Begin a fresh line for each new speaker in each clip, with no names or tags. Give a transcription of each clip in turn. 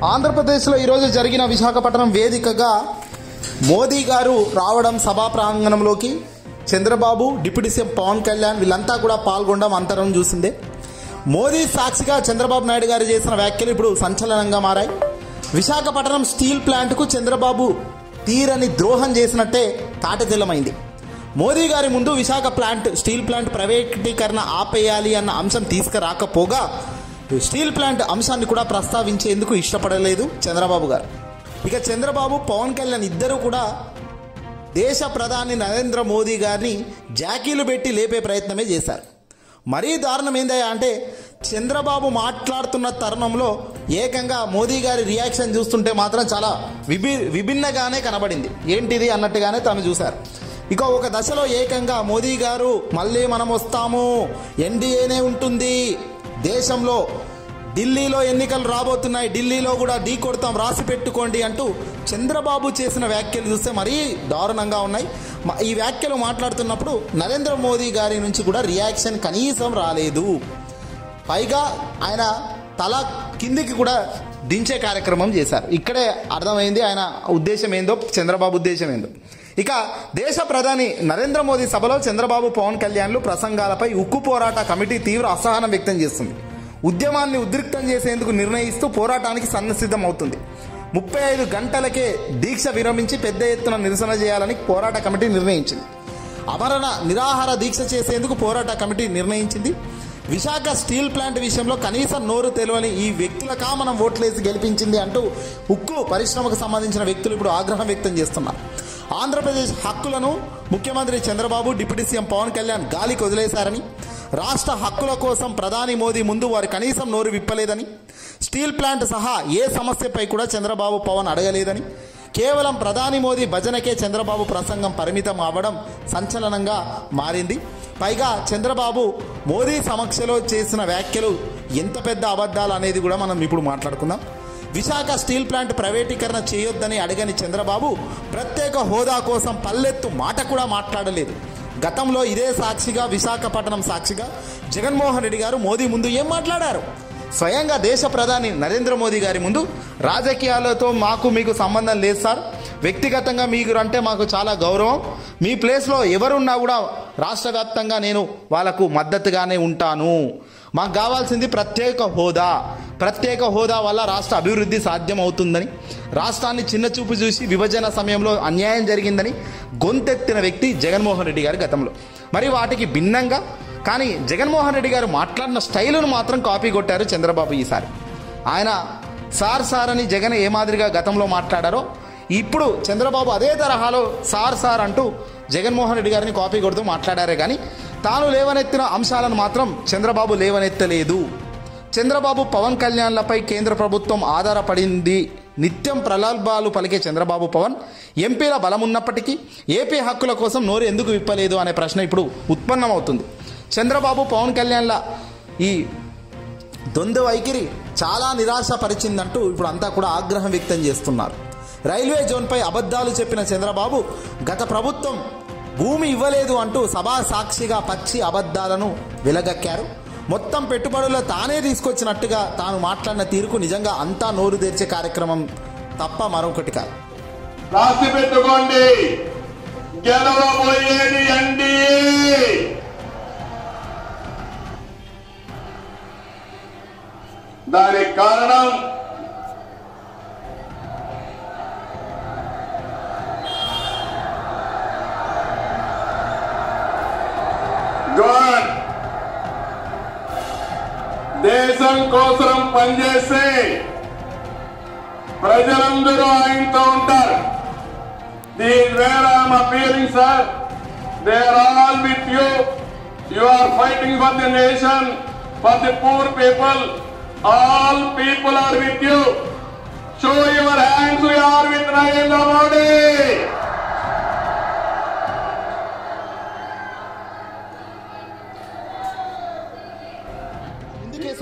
ఆంధ్రప్రదేశ్లో ఈరోజు జరిగిన విశాఖపట్నం వేదికగా మోదీ గారు రావడం సభా ప్రాంగణంలోకి చంద్రబాబు, డిప్యూటీ సీఎం పవన్ కళ్యాణ్ వీళ్ళంతా కూడా పాల్గొనడం అంతరం చూసిందే. మోదీ సాక్షిగా చంద్రబాబు నాయుడు గారు చేసిన వ్యాఖ్యలు ఇప్పుడు సంచలనంగా మారాయి. విశాఖపట్నం స్టీల్ ప్లాంట్కు చంద్రబాబు తీరని ద్రోహం చేసినట్టే తాటతెల్లమైంది. మోదీ గారి ముందు విశాఖ స్టీల్ ప్లాంట్ ప్రైవేటీకరణ ఆపేయాలి అన్న అంశం తీసుకురాకపోగా స్టీల్ ప్లాంట్ అంశాన్ని కూడా ప్రస్తావించేందుకు ఇష్టపడలేదు చంద్రబాబు గారు. ఇక చంద్రబాబు, పవన్ కళ్యాణ్ ఇద్దరు కూడా దేశ ప్రధాని నరేంద్ర మోదీ గారిని జాకీలు పెట్టి లేపే ప్రయత్నమే చేశారు. మరీ దారుణం ఏందయ్యా అంటే చంద్రబాబు మాట్లాడుతున్న తరుణంలో ఏకంగా మోదీ గారి రియాక్షన్ చూస్తుంటే మాత్రం చాలా విభిన్నగానే కనబడింది. ఏంటిది అన్నట్టుగానే తను చూశారు. ఇక ఒక దశలో ఏకంగా మోదీ గారు మళ్ళీ మనం వస్తాము, ఎన్డీఏనే ఉంటుంది దేశంలో, ఢిల్లీలో ఎన్నికలు రాబోతున్నాయి, ఢిల్లీలో కూడా ఢీ కొడతాం రాసి పెట్టుకోండి అంటూ చంద్రబాబు చేసిన వ్యాఖ్యలు చూస్తే మరీ దారుణంగా ఉన్నాయి. ఈ వ్యాఖ్యలు మాట్లాడుతున్నప్పుడు నరేంద్ర మోదీ గారి నుంచి కూడా రియాక్షన్ కనీసం రాలేదు. పైగా ఆయన తల కిందికి కూడా దించే కార్యక్రమం చేశారు. ఇక్కడే అర్థమైంది ఆయన ఉద్దేశం ఏందో, చంద్రబాబు ఉద్దేశం ఏందో. ఇక దేశ ప్రధాని నరేంద్ర మోదీ సభలో చంద్రబాబు, పవన్ కళ్యాణ్లు ప్రసంగాలపై ఉక్కు పోరాట కమిటీ తీవ్ర అసహనం వ్యక్తం చేస్తుంది. ఉద్యమాన్ని ఉద్రిక్తం చేసేందుకు నిర్ణయిస్తూ పోరాటానికి సన్నసిద్ధం అవుతుంది. 35 గంటలకే దీక్ష విరమించి పెద్ద ఎత్తున నిరసన చేయాలని పోరాట కమిటీ నిర్ణయించింది. అమరణ నిరాహార దీక్ష చేసేందుకు పోరాట కమిటీ నిర్ణయించింది. విశాఖ స్టీల్ ప్లాంట్ విషయంలో కనీసం నోరు తెలవని ఈ వ్యక్తులకా మనం ఓట్లేసి గెలిపించింది అంటూ ఉక్కు పరిశ్రమకు సంబంధించిన వ్యక్తులు ఇప్పుడు ఆగ్రహం వ్యక్తం చేస్తున్నారు. ఆంధ్రప్రదేశ్ హక్కులను ముఖ్యమంత్రి చంద్రబాబు, డిప్యూటీ సీఎం పవన్ కళ్యాణ్ గాలికి వదిలేశారని, రాష్ట్ర హక్కుల కోసం ప్రధాని మోదీ ముందు వారు కనీసం నోరు విప్పలేదని, స్టీల్ ప్లాంట్ సహా ఏ సమస్యపై కూడా చంద్రబాబు, పవన్ అడగలేదని, కేవలం ప్రధాని మోదీ భజనకే చంద్రబాబు ప్రసంగం పరిమితం అవ్వడం సంచలనంగా మారింది. పైగా చంద్రబాబు మోదీ సమక్షంలో చేసిన వ్యాఖ్యలు ఎంత పెద్ద అబద్ధాలు అనేది కూడా మనం ఇప్పుడు మాట్లాడుకుందాం. విశాఖ స్టీల్ ప్లాంట్ ప్రైవేటీకరణ చేయొద్దని అడగని చంద్రబాబు ప్రత్యేక హోదా కోసం పల్లెత్తు మాట కూడా మాట్లాడలేదు. గతంలో ఇదే సాక్షిగా, విశాఖపట్నం సాక్షిగా జగన్మోహన్ రెడ్డి గారు మోదీ ముందు ఏం మాట్లాడారు? స్వయంగా దేశ ప్రధాని నరేంద్ర మోదీ గారి ముందు రాజకీయాలతో మాకు మీకు సంబంధం లేదు సార్, వ్యక్తిగతంగా మీరు అంటే మాకు చాలా గౌరవం, మీ ప్లేస్లో ఎవరున్నా కూడా రాష్ట్ర వ్యాప్తంగా నేను వాళ్ళకు మద్దతుగానే ఉంటాను, మాకు కావాల్సింది ప్రత్యేక హోదా వల్ల రాష్ట్ర అభివృద్ధి సాధ్యం అవుతుందని, రాష్ట్రాన్ని చిన్నచూపు చూసి విభజన సమయంలో అన్యాయం జరిగిందని గొంతెత్తిన వ్యక్తి జగన్మోహన్ రెడ్డి గారు గతంలో. మరి వాటికి భిన్నంగా కానీ జగన్మోహన్ రెడ్డి గారు మాట్లాడిన స్టైలును మాత్రం కాపీ కొట్టారు చంద్రబాబు. ఈసారి ఆయన సార్ అని జగన్ ఏ మాదిరిగా గతంలో మాట్లాడారో ఇప్పుడు చంద్రబాబు అదే తరహాలో సార్ అంటూ జగన్మోహన్ రెడ్డి గారిని కాపీ కొడుతూ మాట్లాడారే కానీ తాను లేవనెత్తిన అంశాలను మాత్రం చంద్రబాబు లేవనెత్తలేదు. చంద్రబాబు, పవన్ కళ్యాణ్లపై కేంద్ర ప్రభుత్వం ఆధారపడింది. నిత్యం ప్రలోభాలు పలికే చంద్రబాబు, పవన్ ఎంపీల బలం ఉన్నప్పటికీ ఏపీ హక్కుల కోసం నోరు ఎందుకు విప్పలేదు అనే ప్రశ్న ఇప్పుడు ఉత్పన్నమవుతుంది. చంద్రబాబు, పవన్ కళ్యాణ్ల ఈ ద్వంద్వ వైఖరి చాలా నిరాశపరిచిందంటూ ఇప్పుడు అంతా కూడా ఆగ్రహం వ్యక్తం చేస్తున్నారు. రైల్వే జోన్పై అబద్ధాలు చెప్పిన చంద్రబాబు గత ప్రభుత్వం భూమి ఇవ్వలేదు అంటూ సభా సాక్షిగా పచ్చి అబద్ధాలను వెలగక్కారు. మొత్తం పెట్టుబడులు తానే తీసుకొచ్చినట్టుగా తాను మాట్లాడిన తీరుకు నిజంగా అంతా నోరు తెరిచే కార్యక్రమం తప్ప మరొకటి కాదు.
రాసి పెట్టుకోండి, గెలవబోయేది ఎన్డీఏ. దానికి కారణం దేశం కోసం పనిచేస్తే ప్రజలందరూ ఆయనతో ఉంటారు. Where I am appearing, sir, they are all with you. You are fighting for the nation, for the poor people. All people are with you. Show your hands, we are with Narendra Modi.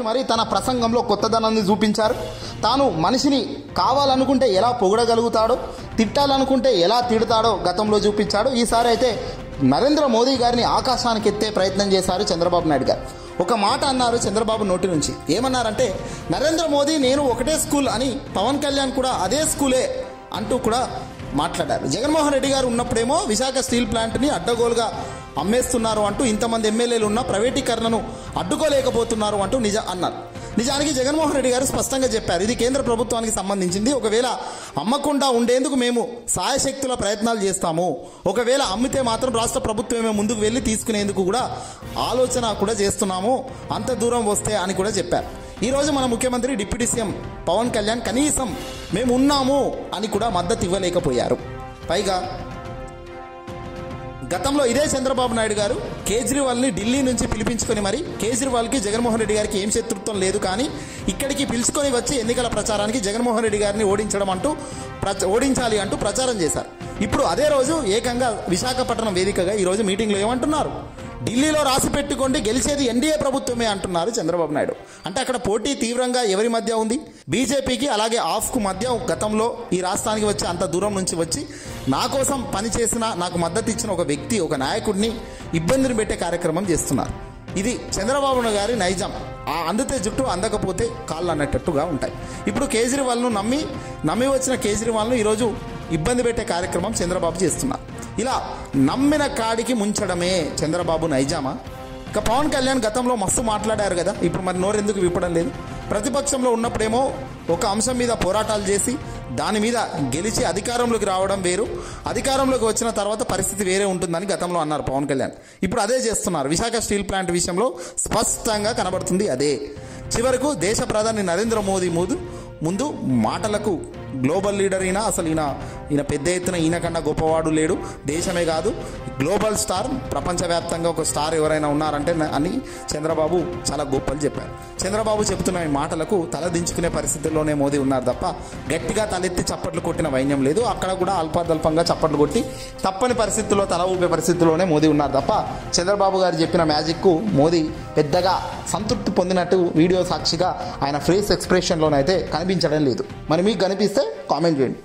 మరి తన ప్రసంగంలో కొత్తదనాన్ని చూపించారు. తాను మనిషిని కావాలనుకుంటే ఎలా పొగడగలుగుతాడో, తిట్టాలనుకుంటే ఎలా తిడతాడో గతంలో చూపించాడు. ఈసారి అయితే నరేంద్ర మోదీ గారిని ఆకాశానికి ఎత్తే ప్రయత్నం చేశారు చంద్రబాబు నాయుడు గారు. ఒక మాట అన్నారు చంద్రబాబు నోటి నుంచి. ఏమన్నారంటే, నరేంద్ర మోదీ నేను ఒకటే స్కూల్ అని, పవన్ కళ్యాణ్ కూడా అదే స్కూలే అంటూ కూడా మాట్లాడారు. జగన్మోహన్ రెడ్డి గారు ఉన్నప్పుడేమో విశాఖ స్టీల్ ప్లాంట్ని అడ్డగోలుగా అమ్మేస్తున్నారు అంటూ, ఇంతమంది ఎమ్మెల్యేలు ఉన్న ప్రైవేటీకరణను అడ్డుకోలేకపోతున్నారు అంటూ అన్నారు. నిజానికి జగన్మోహన్ రెడ్డి గారు స్పష్టంగా చెప్పారు, ఇది కేంద్ర ప్రభుత్వానికి సంబంధించింది. ఒకవేళ అమ్మకుండా ఉండేందుకు మేము సాయశక్తుల ప్రయత్నాలు చేస్తాము. ఒకవేళ అమ్మితే మాత్రం రాష్ట్ర ప్రభుత్వమే ముందుకు వెళ్ళి తీసుకునేందుకు కూడా ఆలోచన కూడా చేస్తున్నాము, అంత దూరం వస్తే అని కూడా చెప్పారు. ఈరోజు మన ముఖ్యమంత్రి డిప్యూటీ సీఎం పవన్ కళ్యాణ్ కనీసం మేము ఉన్నాము అని కూడా మద్దతు ఇవ్వలేకపోయారు. పైగా గతంలో ఇదే చంద్రబాబు నాయుడు గారు కేజ్రీవాల్ని ఢిల్లీ నుంచి పిలిపించుకొని మరి, కేజ్రీవాల్కి జగన్మోహన్ రెడ్డి గారికి ఏం శత్రుత్వం లేదు కానీ ఇక్కడికి పిలుచుకొని వచ్చి ఎన్నికల ప్రచారానికి జగన్మోహన్ రెడ్డి గారిని ఓడించాలి అంటూ ప్రచారం చేశారు. ఇప్పుడు అదే రోజు ఏకంగా విశాఖపట్నం వేదికగా ఈరోజు మీటింగ్లో ఏమంటున్నారు, ఢిల్లీలో రాసి పెట్టుకోండి గెలిచేది ఎన్డీఏ ప్రభుత్వమే అంటున్నారు చంద్రబాబు నాయుడు. అంటే అక్కడ పోటీ తీవ్రంగా ఎవరి మధ్య ఉంది? బీజేపీకి అలాగే ఆఫ్కు మధ్య. గతంలో ఈ రాష్ట్రానికి వచ్చి అంత దూరం నుంచి వచ్చి నా కోసం పనిచేసిన, నాకు మద్దతు ఇచ్చిన ఒక వ్యక్తి, ఒక నాయకుడిని ఇబ్బందిని పెట్టే కార్యక్రమం చేస్తున్నారు. ఇది చంద్రబాబు గారి నైజం. అందితే జుట్టు అందకపోతే కాళ్ళు అన్నట్టుగా ఉంటాయి. ఇప్పుడు కేజ్రీవాల్ను నమ్మి వచ్చిన కేజ్రీవాల్ను ఈరోజు ఇబ్బంది పెట్టే కార్యక్రమం చంద్రబాబు చేస్తున్నారు. ఇలా నమ్మిన కాడికి ముంచడమే చంద్రబాబు నైజామా? ఇక పవన్ కళ్యాణ్ గతంలో మస్తు మాట్లాడారు కదా, ఇప్పుడు మరి నోరెందుకు విప్పడం లేదు? ప్రతిపక్షంలో ఉన్నప్పుడేమో ఒక అంశం మీద పోరాటాలు చేసి దాని మీద గెలిచి అధికారంలోకి రావడం వేరు, అధికారంలోకి వచ్చిన తర్వాత పరిస్థితి వేరే ఉంటుందని గతంలో అన్నారు పవన్ కళ్యాణ్. ఇప్పుడు అదే చేస్తున్నారు. విశాఖ స్టీల్ ప్లాంట్ విషయంలో స్పష్టంగా కనబడుతుంది అదే. చివరకు దేశ ప్రధాని నరేంద్ర మోదీ ముందు మాటలకు గ్లోబల్ లీడర్ అయినా, అసలు ఈయన పెద్ద ఎత్తున ఈయనకన్నా గొప్పవాడు లేడు, దేశమే కాదు గ్లోబల్ స్టార్, ప్రపంచవ్యాప్తంగా ఒక స్టార్ ఎవరైనా ఉన్నారంటే అని చంద్రబాబు చాలా గొప్పలు చెప్పారు. చంద్రబాబు చెబుతున్న ఈ మాటలకు తలదించుకునే పరిస్థితుల్లోనే మోదీ ఉన్నారు తప్ప గట్టిగా తలెత్తి చప్పట్లు కొట్టిన వైన్యం లేదు. అక్కడ కూడా అల్పదల్పంగా చప్పట్లు కొట్టి తప్పని పరిస్థితుల్లో తల ఊపే పరిస్థితుల్లోనే మోదీ ఉన్నారు తప్ప చంద్రబాబు గారు చెప్పిన మ్యాజిక్కు మోదీ పెద్దగా సంతృప్తి పొందినట్టు వీడియో సాక్షిగా ఆయన ఫేస్ ఎక్స్ప్రెషన్లోనైతే కనిపించడం లేదు. మరి మీకు కనిపిస్తే కామెంట్ చేయండి.